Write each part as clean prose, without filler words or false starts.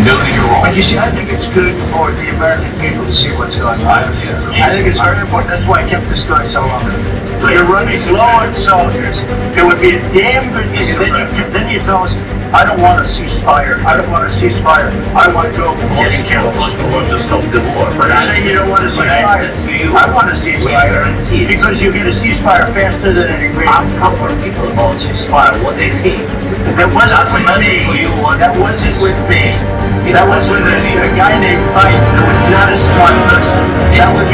know that you're wrong. But you see, I think it's good for the American people to see what's going on. I think it's very important. That's why I kept this guy so long. You're running low on soldiers. It would be a damn good thing. Then you tell us, I don't want a ceasefire. I don't want a ceasefire. I want to go getting killed. To stop the war. But I say you don't want a ceasefire. I want a ceasefire because you get a ceasefire faster than an agreement. Ask a couple of people about ceasefire, what they think. That wasn't with me. That wasn't with me. That was with a guy named Mike who was not a smart person. That was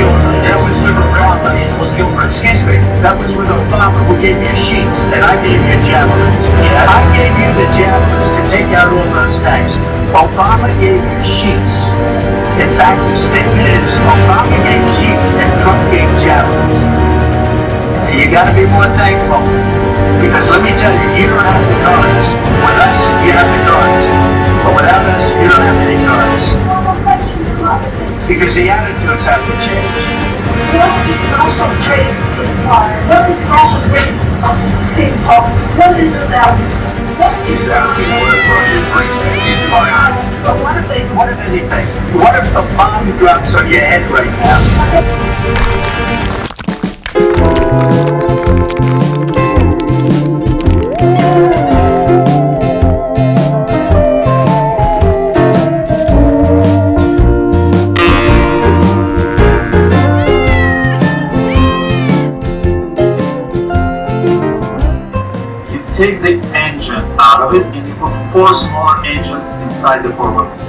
with Obama. It was your Excuse me. That was with Obama who gave you sheets and I gave you javelins. I gave you the javelins to take out all those tanks. Obama gave you sheets. In fact, the statement is Obama gave sheets and Trump gave javelins. You got to be more thankful. Because let me tell you, you don't have the guns. With us, you have the guns. But without us, you don't have any guns. Because the attitudes have to change. What is Russia brings this far? What is Russia brings these talks? What is it about? He's asking what if Russia breaks the ceasefire. But what if anything? What if the bomb drops on your head right now? Take the engine out of it and you put 4 smaller engines inside the 4 wheels.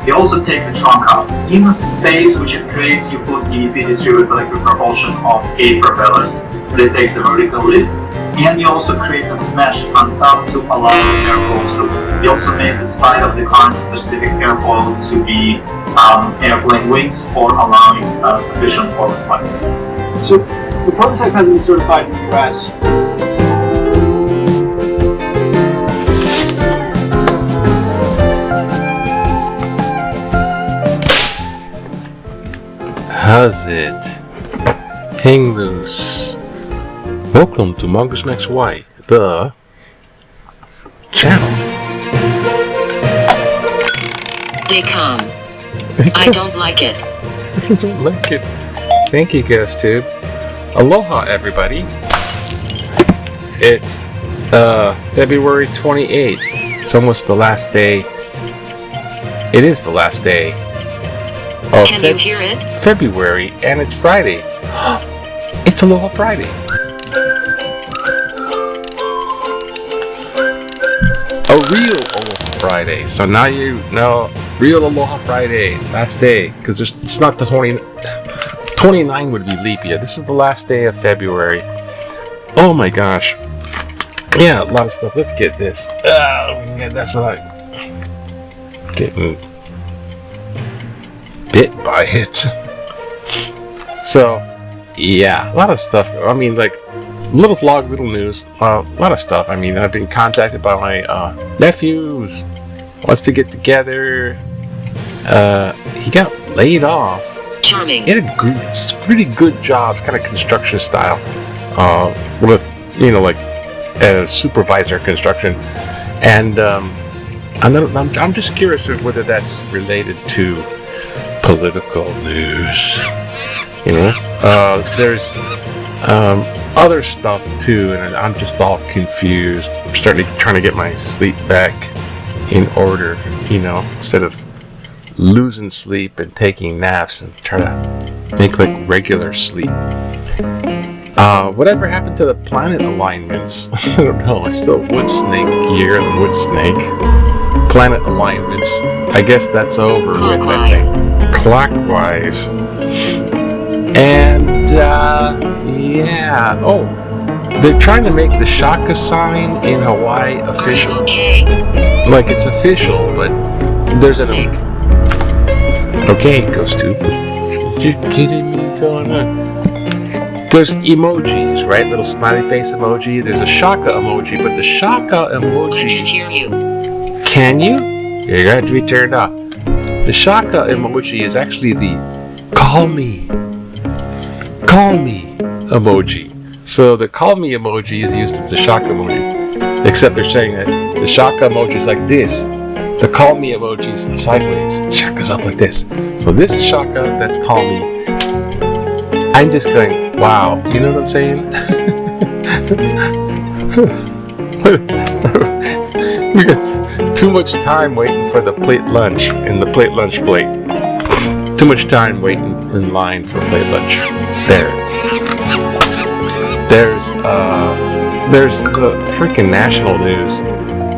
You also take the trunk out. In the space which it creates, you put DP, distributed electric propulsion, of 8 propellers, but it takes the vertical lift. And you also create a mesh on top to allow the airflow through. You also made the side of the car specific airfoil to be airplane wings for allowing efficient forward flight. So the prototype hasn't been certified in the US. How's it? Hang loose. Welcome to Mongoose Max Y, the channel. They come. I don't like it. I don't like it. Thank you, GhostTube. Aloha, everybody. It's February 28th. It's almost the last day. It is the last day of Can you hear it? February, and it's Friday. It's Aloha Friday. A real Aloha Friday. So now you know, real Aloha Friday, last day, because it's not the 29 would be leap year. This is the last day of February. Oh my gosh. Yeah, a lot of stuff. Let's get this. That's what I'm getting bit by it. So, yeah, a lot of stuff. I mean, like, little vlog, little news, a lot of stuff. I mean, I've been contacted by my nephews. Wants to get together. He got laid off. Charming. He had a really good job, kind of construction style, with, you know, like a supervisor construction. And I'm just curious of whether that's related to political news. You know, there's other stuff too, and I'm just all confused. I'm trying to get my sleep back in order, you know, instead of losing sleep and taking naps and try to make like regular sleep. Whatever happened to the planet alignments? I don't know. It's still wood snake year, the wood snake. Planet alignments. I guess that's over with, I think. Clockwise. And, yeah. Oh, they're trying to make the Shaka sign in Hawaii official. Okay. Like it's official, but there's an... 6. Okay, GhostTube. You kidding me? What's going on? There's emojis, right? Little smiley face emoji. There's a Shaka emoji, but the Shaka emoji... I can hear you. Can you? You got to be turned off. The Shaka emoji is actually the call me emoji. So the call me emoji is used as the Shaka emoji. Except they're saying that the Shaka emoji is like this. the call me emoji's sideways. Shaka's up like this. So this is Shaka, that's call me. I'm just going, wow, you know what I'm saying? We got too much time waiting for the plate lunch in the plate lunch plate. Too much time waiting in line for plate lunch. There's the freaking national news.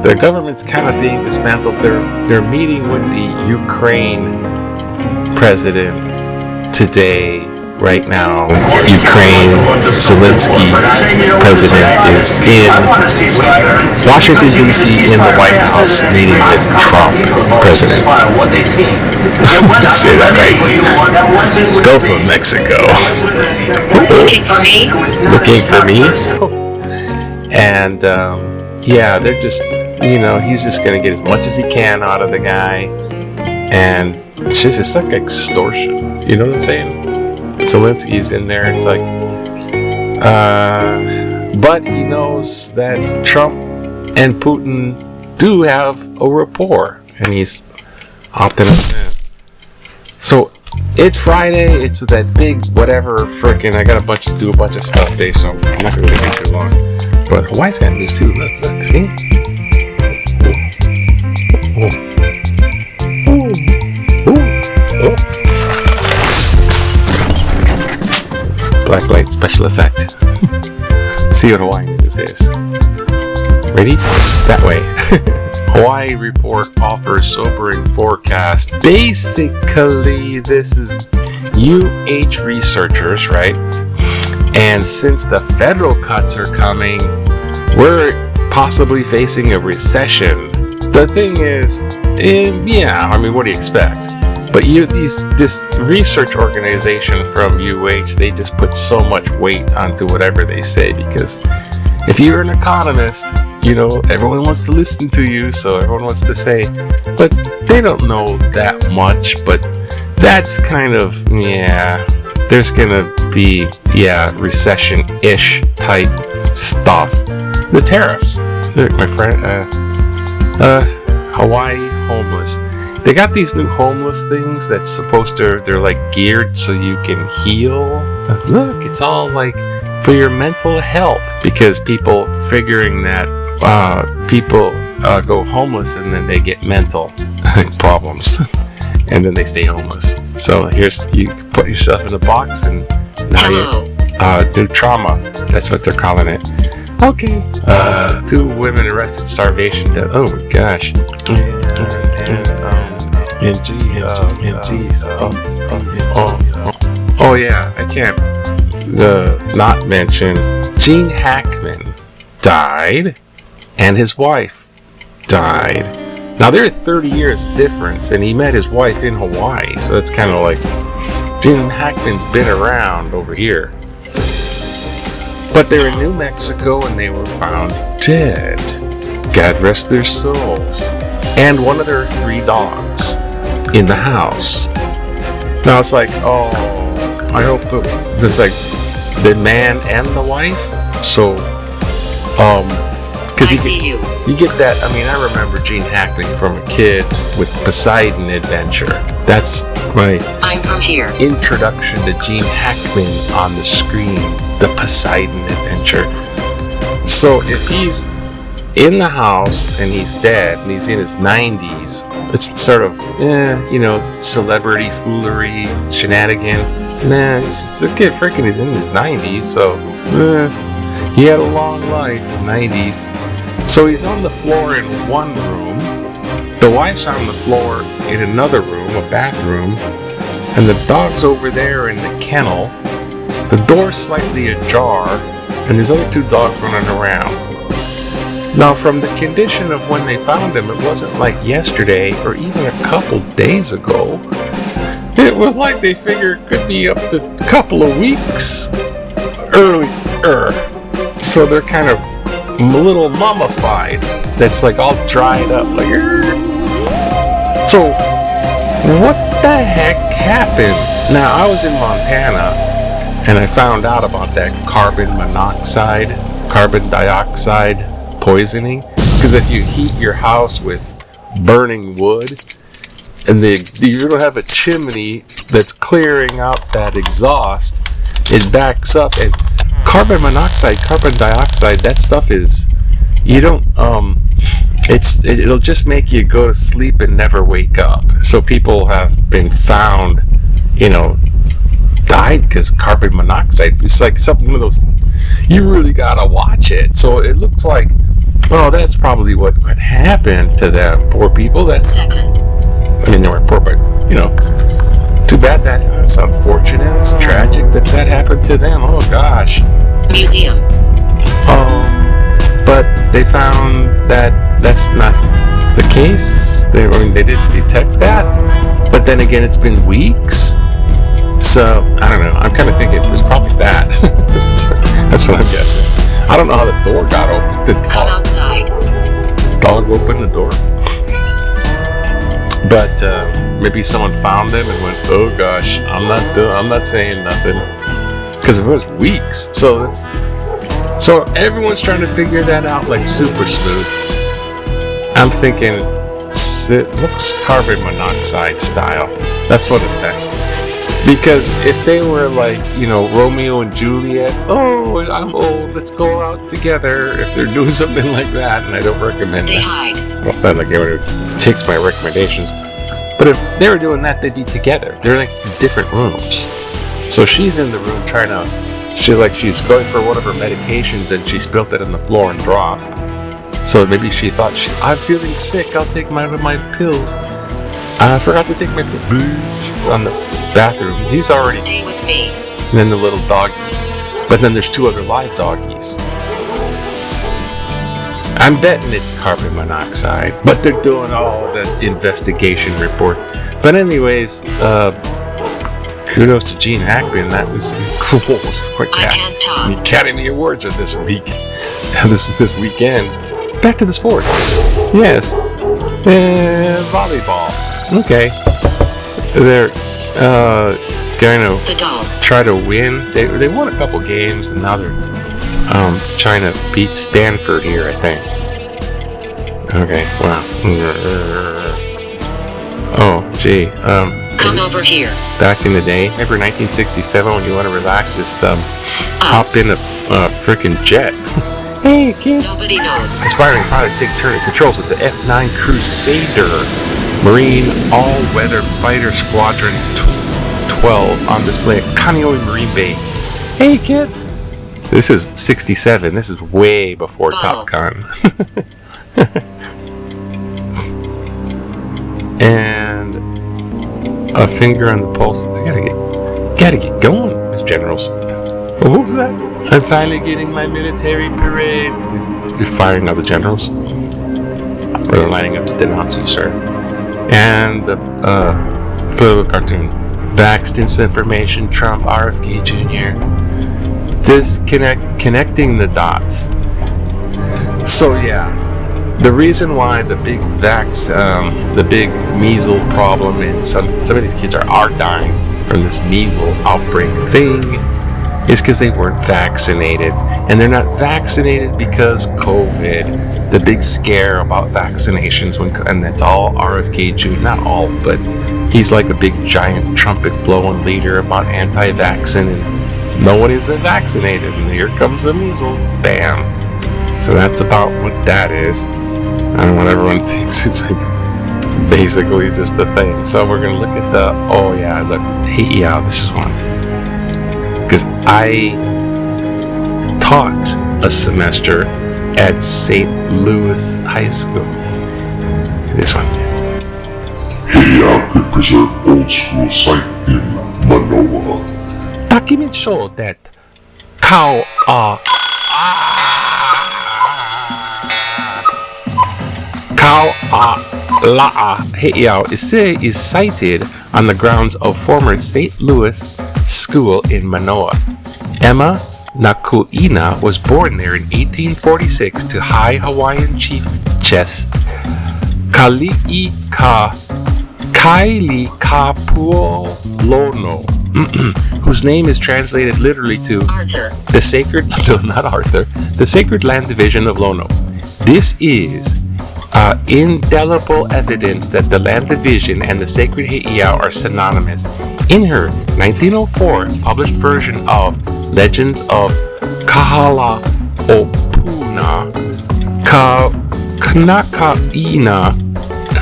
The government's kind of being dismantled. They're meeting with the Ukraine president today. Right now, Ukraine, Zelensky president is in Washington, D.C. in the White House meeting with Trump president. Say that right. Gulf of Mexico. Looking for me? Looking for me? And, yeah, they're just, he's just going to get as much as he can out of the guy. And it's like extortion. You know what I'm saying? Zelensky's in there. It's like, but he knows that Trump and Putin do have a rapport, and he's opting up. So it's Friday. It's that big whatever frickin'. I got to do a bunch of stuff day, so I'm not gonna make it too long. But Hawaii's got news too. Look, see? Blacklight special effect. See what Hawaii news is. Ready? That way. Hawaii report offers sobering forecast. Basically, this is UH researchers, right? And since the federal cuts are coming, we're possibly facing a recession. The thing is, what do you expect? But this research organization from UH, they just put so much weight onto whatever they say, because if you're an economist, everyone wants to listen to you, so everyone wants to say, but they don't know that much. But that's kind of, there's gonna be, recession-ish type stuff. The tariffs, look, my friend, Hawaii homeless. They got these new homeless things that's they're like geared so you can heal. Look, it's all like for your mental health, because people figuring that people go homeless and then they get mental problems and then they stay homeless. So you put yourself in a box and now you do trauma. That's what they're calling it. Okay. 2 women arrested, starvation death. Oh my gosh. Oh yeah, I can't not mention Gene Hackman died and his wife died. Now they're 30 years difference, and he met his wife in Hawaii, so it's kind of like Gene Hackman's been around over here. But they're in New Mexico and they were found dead. God rest their souls. And one of their 3 dogs in the house. Now it's like, I hope there's like the man and the wife. So, because you get that. I mean, I remember Gene Hackman from a kid with Poseidon Adventure. That's my introduction to Gene Hackman on the screen, the Poseidon Adventure. So if he's in the house and he's dead and he's in his 90s, it's sort of, celebrity foolery, shenanigan. It's a kid freaking is in his 90s, so he had a long life, 90s. So he's on the floor in one room, the wife's on the floor in another room, a bathroom, and the dog's over there in the kennel, the door's slightly ajar, and there's other 2 dogs running around. Now, from the condition of when they found him, it wasn't like yesterday or even a couple days ago. It was like they figured it could be up to a couple of weeks earlier. So they're kind of a little mummified. That's like all dried up. So, what the heck happened? Now, I was in Montana and I found out about that carbon dioxide poisoning, because if you heat your house with burning wood, and you don't have a chimney that's clearing out that exhaust. It backs up, and carbon monoxide, carbon dioxide, that stuff is, you don't, it'll just make you go to sleep and never wake up. So people have been found, died because carbon monoxide. It's like one of those, you really gotta watch it. So it looks like, that's probably what happened to them poor people. Second. I mean, they weren't poor, but too bad. It's unfortunate. It's tragic that happened to them. Oh gosh. Museum. But they found that that's not the case. They didn't detect that. But then again, it's been weeks. So, I don't know. I'm kind of thinking it was probably that. That's what I'm guessing. I don't know how the door got open. Come outside. Dog opened the door. But maybe someone found them and went, oh gosh, I'm not saying nothing. Because it was weeks. So everyone's trying to figure that out like super sleuth. I'm thinking it looks carbon monoxide style. That's what it meant. Because if they were like, Romeo and Juliet, I'm old, let's go out together. If they're doing something like that, and I don't recommend They that. hide. Well, it's not like anyone takes my recommendations. But if they were doing that, they'd be together. They're like in different rooms. So she's in the room she's going for one of her medications and she spilled it on the floor and dropped. So maybe she thought, I'm feeling sick, I'll take my pills. I forgot to take my pills. She's on the bathroom. He's already... Stay with me. And then the little doggy. But then there's 2 other live doggies. I'm betting it's carbon monoxide. But they're doing all the investigation report. But anyways, kudos to Gene Hackman. That was cool. I can't talk. The Academy Awards are this week. This weekend. Back to the sports. Yes. Volleyball. Okay. They're going to try to win. They won a couple games, and now they're trying to beat Stanford here, I think. Okay, wow. Oh, gee. Come over here. Back in the day, remember 1967 when you want to relax, just hop in a freaking jet. Hey, kids. Nobody knows. Aspiring pilots take turn at controls with the F-9 Crusader Marine All-Weather Fighter Squadron 12 on display at Kaneohe Marine Base. Hey, kid. This is 67. This is way before Top Gun. And a finger on the pulse. I gotta get going, Miss Generals. What was that? I'm finally getting my military parade. Just firing all the generals. Or they're lining up to denounce you, sir. And the political cartoon. Vax disinformation, Trump, RFK Jr. Connecting the dots. So yeah, the reason why the big the big measles problem, and some of these kids are dying from this measles outbreak thing, is because they weren't vaccinated. And they're not vaccinated because COVID, the big scare about vaccinations, and that's all RFK Jr., not all, but he's like a big giant trumpet blowing leader about anti-vaccine, and no one is vaccinated, and here comes the measles, bam. So that's about what that is. I don't know what everyone thinks. It's like basically just a thing. So we're gonna look at this is one. Because I taught a semester at St. Louis High School. This one. Heiau could preserve old school site in Manoa. Documents show that Kauala'a Heiau is sited on the grounds of former St. Louis School in Manoa. Emma Nakuina was born there in 1846 to High Hawaiian Chiefess Kailikapuolono, whose name is translated literally to Arthur. the sacred, no, not Arthur, the sacred land division of Lono. This is indelible evidence that the land division and the sacred heiau are synonymous. In her 1904 published version of Legends of Kahala Opuna,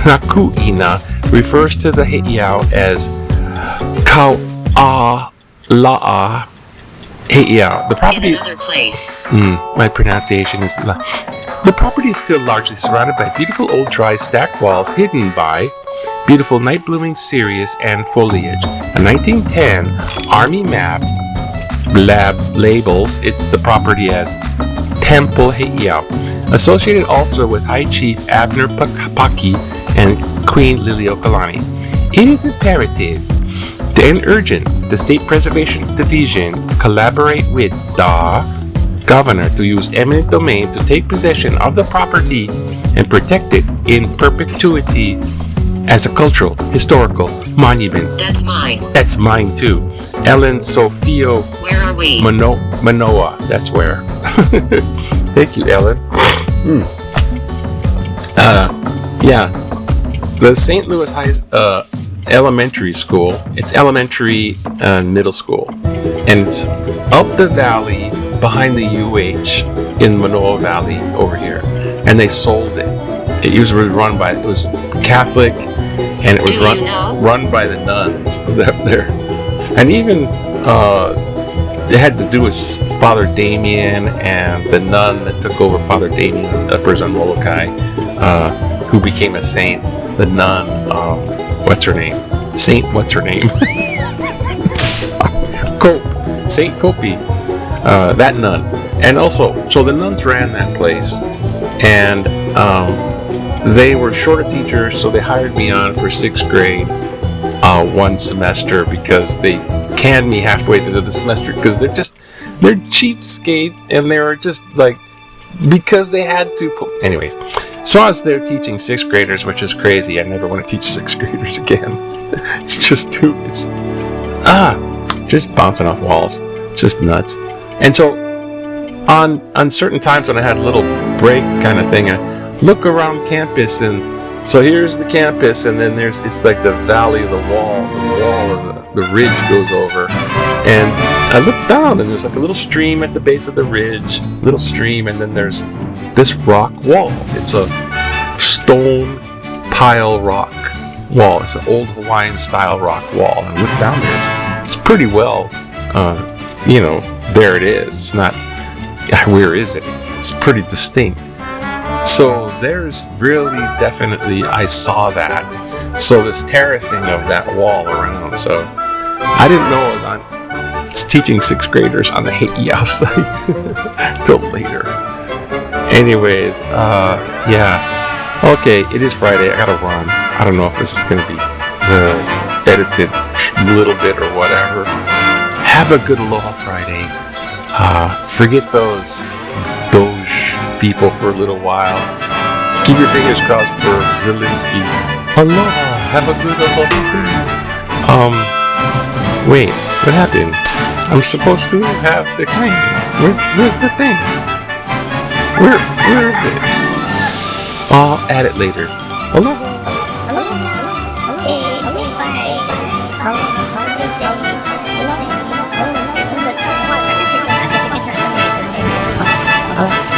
Nakuina refers to the heiau as Kauala'a heiau. The property. In another place. My pronunciation is. The property is still largely surrounded by beautiful old dry stacked walls hidden by beautiful night blooming cereus and foliage. A 1910 Army map labels the property as Temple Heiau, associated also with High Chief Abner Paki and Queen Liliuokalani. It is imperative and urgent the State Preservation Division collaborate with the Governor to use eminent domain to take possession of the property and protect it in perpetuity as a cultural, historical monument. That's mine. That's mine too. Ellen Sofio Where are we? Manoa. That's where. Thank you, Ellen. Yeah. The St. Louis High Elementary School. It's elementary and middle school. And it's up the valley behind the UH in Manoa Valley over here. And they sold it. It was Catholic, and it was run by the nuns there. And even it had to do with Father Damien and the nun that took over Father Damien of Upper Molokai, who became a saint. The nun, what's her name? Saint, what's her name? Saint Kopi, that nun. And also, so the nuns ran that place, and they were short of teachers, so they hired me on for 6th grade one semester because they canned me halfway through the semester because they're cheapskate, and they were just like, because they had to. Anyways, so I was there teaching 6th graders, which is crazy. I never want to teach 6th graders again. It's just just bouncing off walls, just nuts. And so on certain times when I had a little break kind of thing, I look around campus, and so here's the campus, and then it's like the valley, the wall of the ridge goes over, and I look down, and there's like a little stream at the base of the ridge, and then there's this rock wall. It's a stone pile rock wall. It's an old Hawaiian style rock wall, and look down there, it's pretty well, there it is. It's not, where is it? It's pretty distinct. So there's really definitely, I saw that. So there's terracing of that wall around. So I didn't know I was teaching 6th graders on the heiau site till later. Anyways, yeah. Okay, it is Friday. I gotta run. I don't know if this is gonna be edited a little bit or whatever. Have a good Aloha Friday. Forget those people for a little while. Keep your fingers crossed for Zelensky. Aloha. Have a good Aloha day. Wait, what happened? I'm supposed to have the thing. Where's the thing? Where is it? I'll add it later. Aloha. Oh.